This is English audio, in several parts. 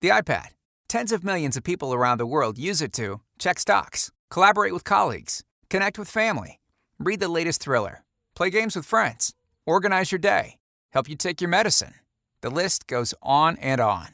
The iPad. Tens of millions of people around the world use it to check stocks, collaborate with colleagues, connect with family, read the latest thriller, play games with friends, organize your day, help you take your medicine. The list goes on and on.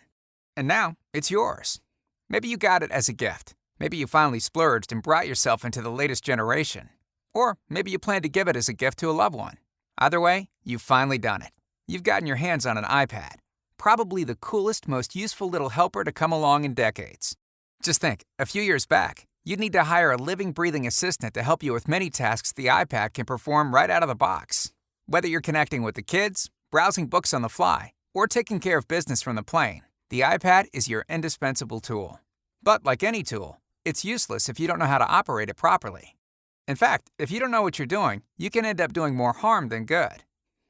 And now, it's yours. Maybe you got it as a gift. Maybe you finally splurged and brought yourself into the latest generation. Or maybe you plan to give it as a gift to a loved one. Either way, you've finally done it. You've gotten your hands on an iPad. Probably the coolest, most useful little helper to come along in decades. Just think, a few years back, you'd need to hire a living, breathing assistant to help you with many tasks the iPad can perform right out of the box. Whether you're connecting with the kids, browsing books on the fly, or taking care of business from the plane, the iPad is your indispensable tool. But like any tool, it's useless if you don't know how to operate it properly. In fact, if you don't know what you're doing, you can end up doing more harm than good.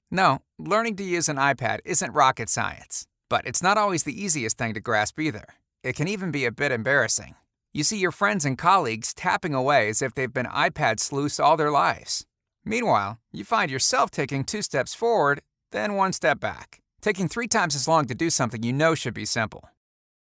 No, learning to use an iPad isn't rocket science, but it's not always the easiest thing to grasp either. It can even be a bit embarrassing. You see your friends and colleagues tapping away as if they've been iPad sleuths all their lives. Meanwhile, you find yourself taking 2 steps forward, then 1 step back, taking 3 times as long to do something you know should be simple.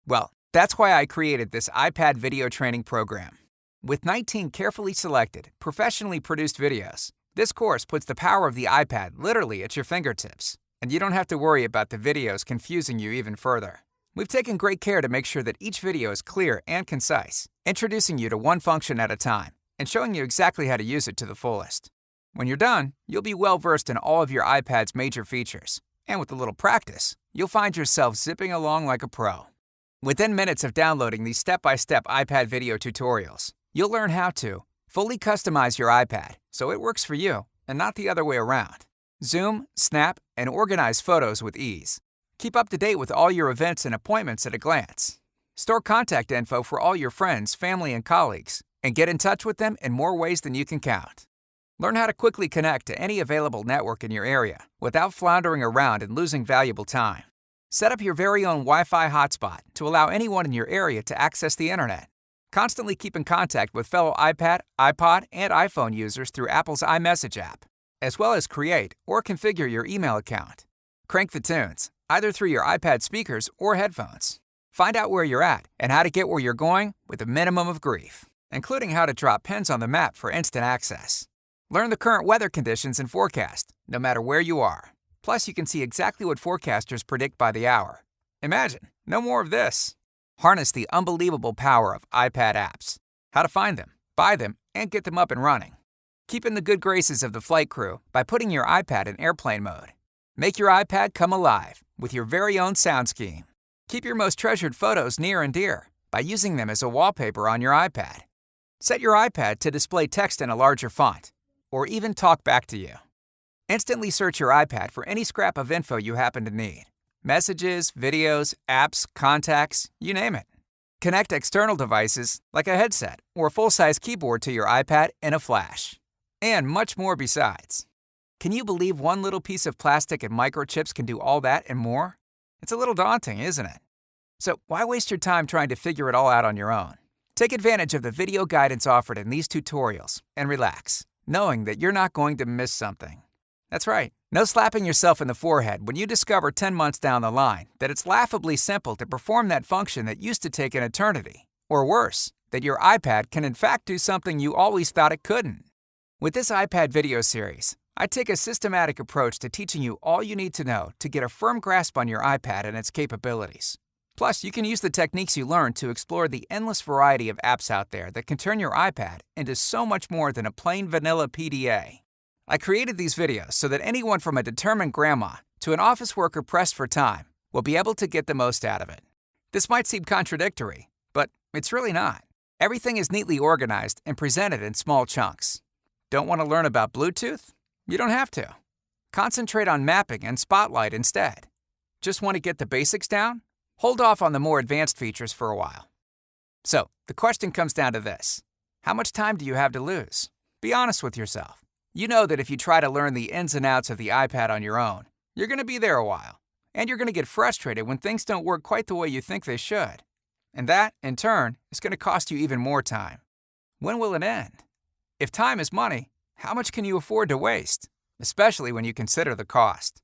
Well, that's why I created this iPad video training program. With 19 carefully selected, professionally produced videos, this course puts the power of the iPad literally at your fingertips, and you don't have to worry about the videos confusing you even further. We've taken great care to make sure that each video is clear and concise, introducing you to one function at a time and showing you exactly how to use it to the fullest. When you're done, you'll be well versed in all of your iPad's major features, and with a little practice, you'll find yourself zipping along like a pro. Within minutes of downloading these step-by-step iPad video tutorials, you'll learn how to fully customize your iPad so it works for you and not the other way around. Zoom, snap, and organize photos with ease. Keep up to date with all your events and appointments at a glance. Store contact info for all your friends, family, and colleagues, and get in touch with them in more ways than you can count. Learn how to quickly connect to any available network in your area without floundering around and losing valuable time. Set up your very own Wi-Fi hotspot to allow anyone in your area to access the internet. Constantly keep in contact with fellow iPad, iPod, and iPhone users through Apple's iMessage app, as well as create or configure your email account. Crank the tunes, either through your iPad speakers or headphones. Find out where you're at and how to get where you're going with a minimum of grief, including how to drop pins on the map for instant access. Learn the current weather conditions and forecast, no matter where you are. Plus, you can see exactly what forecasters predict by the hour. Imagine, no more of this. Harness the unbelievable power of iPad apps. How to find them, buy them, and get them up and running. Keep in the good graces of the flight crew by putting your iPad in airplane mode. Make your iPad come alive with your very own sound scheme. Keep your most treasured photos near and dear by using them as a wallpaper on your iPad. Set your iPad to display text in a larger font, or even talk back to you. Instantly search your iPad for any scrap of info you happen to need. Messages, videos, apps, contacts, you name it. Connect external devices like a headset or a full-size keyboard to your iPad in a flash. And much more besides. Can you believe one little piece of plastic and microchips can do all that and more? It's a little daunting, isn't it? So why waste your time trying to figure it all out on your own? Take advantage of the video guidance offered in these tutorials and relax, knowing that you're not going to miss something. That's right. No slapping yourself in the forehead when you discover 10 months down the line that it's laughably simple to perform that function that used to take an eternity. Or worse, that your iPad can in fact do something you always thought it couldn't. With this iPad video series, I take a systematic approach to teaching you all you need to know to get a firm grasp on your iPad and its capabilities. Plus, you can use the techniques you learned to explore the endless variety of apps out there that can turn your iPad into so much more than a plain vanilla PDA. I created these videos so that anyone from a determined grandma to an office worker pressed for time will be able to get the most out of it. This might seem contradictory, but it's really not. Everything is neatly organized and presented in small chunks. Don't want to learn about Bluetooth? You don't have to. Concentrate on mapping and Spotlight instead. Just want to get the basics down? Hold off on the more advanced features for a while. So, the question comes down to this. How much time do you have to lose? Be honest with yourself. You know that if you try to learn the ins and outs of the iPad on your own, you're going to be there a while. And you're going to get frustrated when things don't work quite the way you think they should. And that, in turn, is going to cost you even more time. When will it end? If time is money, how much can you afford to waste? Especially when you consider the cost.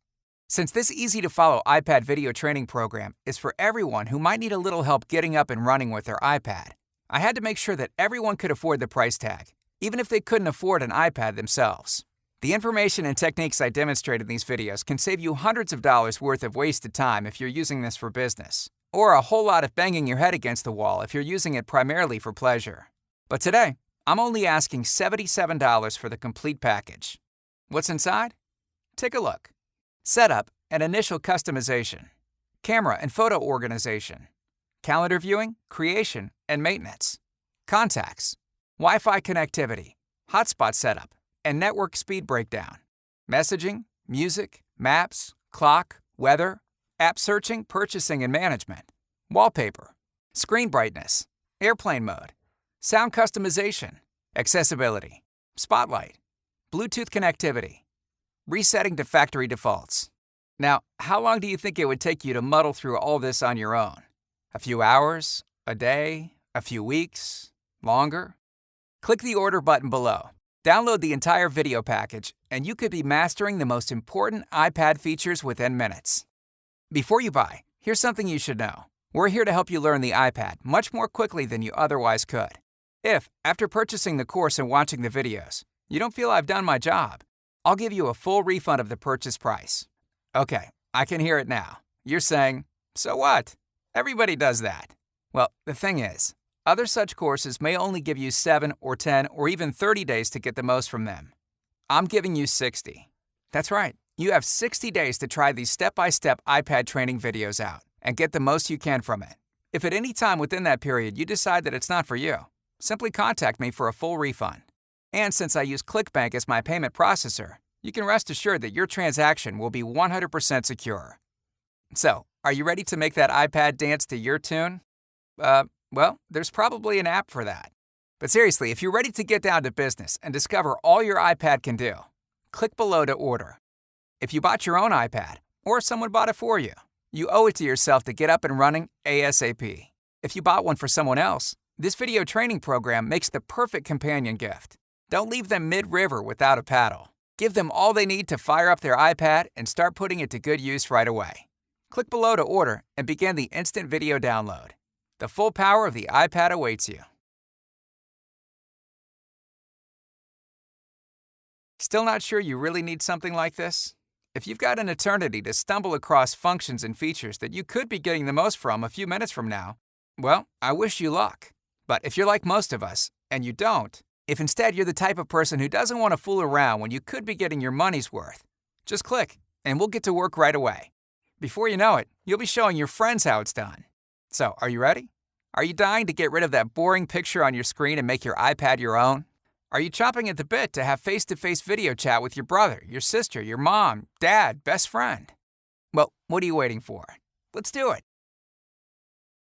Since this easy-to-follow iPad video training program is for everyone who might need a little help getting up and running with their iPad, I had to make sure that everyone could afford the price tag, even if they couldn't afford an iPad themselves. The information and techniques I demonstrate in these videos can save you hundreds of dollars worth of wasted time if you're using this for business, or a whole lot of banging your head against the wall if you're using it primarily for pleasure. But today, I'm only asking $77 for the complete package. What's inside? Take a look. Setup and initial customization, camera and photo organization, calendar viewing, creation, and maintenance, contacts, Wi-Fi connectivity, hotspot setup, and network speed breakdown, messaging, music, maps, clock, weather, app searching, purchasing and management, wallpaper, screen brightness, airplane mode, sound customization, accessibility, spotlight, Bluetooth connectivity, resetting to factory defaults. Now, how long do you think it would take you to muddle through all this on your own? A few hours? A day? A few weeks? Longer? Click the order button below. Download the entire video package, and you could be mastering the most important iPad features within minutes. Before you buy, here's something you should know. We're here to help you learn the iPad much more quickly than you otherwise could. If, after purchasing the course and watching the videos, you don't feel I've done my job, I'll give you a full refund of the purchase price. Okay, I can hear it now. You're saying, so what? Everybody does that. Well, the thing is, other such courses may only give you 7 or 10 or even 30 days to get the most from them. I'm giving you 60. That's right. You have 60 days to try these step-by-step iPad training videos out and get the most you can from it. If at any time within that period you decide that it's not for you, simply contact me for a full refund. And since I use ClickBank as my payment processor, you can rest assured that your transaction will be 100% secure. So, are you ready to make that iPad dance to your tune? Well, there's probably an app for that. But seriously, if you're ready to get down to business and discover all your iPad can do, click below to order. If you bought your own iPad, or someone bought it for you, you owe it to yourself to get up and running ASAP. If you bought one for someone else, this video training program makes the perfect companion gift. Don't leave them mid-river without a paddle. Give them all they need to fire up their iPad and start putting it to good use right away. Click below to order and begin the instant video download. The full power of the iPad awaits you. Still not sure you really need something like this? If you've got an eternity to stumble across functions and features that you could be getting the most from a few minutes from now, well, I wish you luck. But if you're like most of us, and you don't, if instead you're the type of person who doesn't want to fool around when you could be getting your money's worth, just click, and we'll get to work right away. Before you know it, you'll be showing your friends how it's done. So, are you ready? Are you dying to get rid of that boring picture on your screen and make your iPad your own? Are you chomping at the bit to have face-to-face video chat with your brother, your sister, your mom, dad, best friend? Well, what are you waiting for? Let's do it.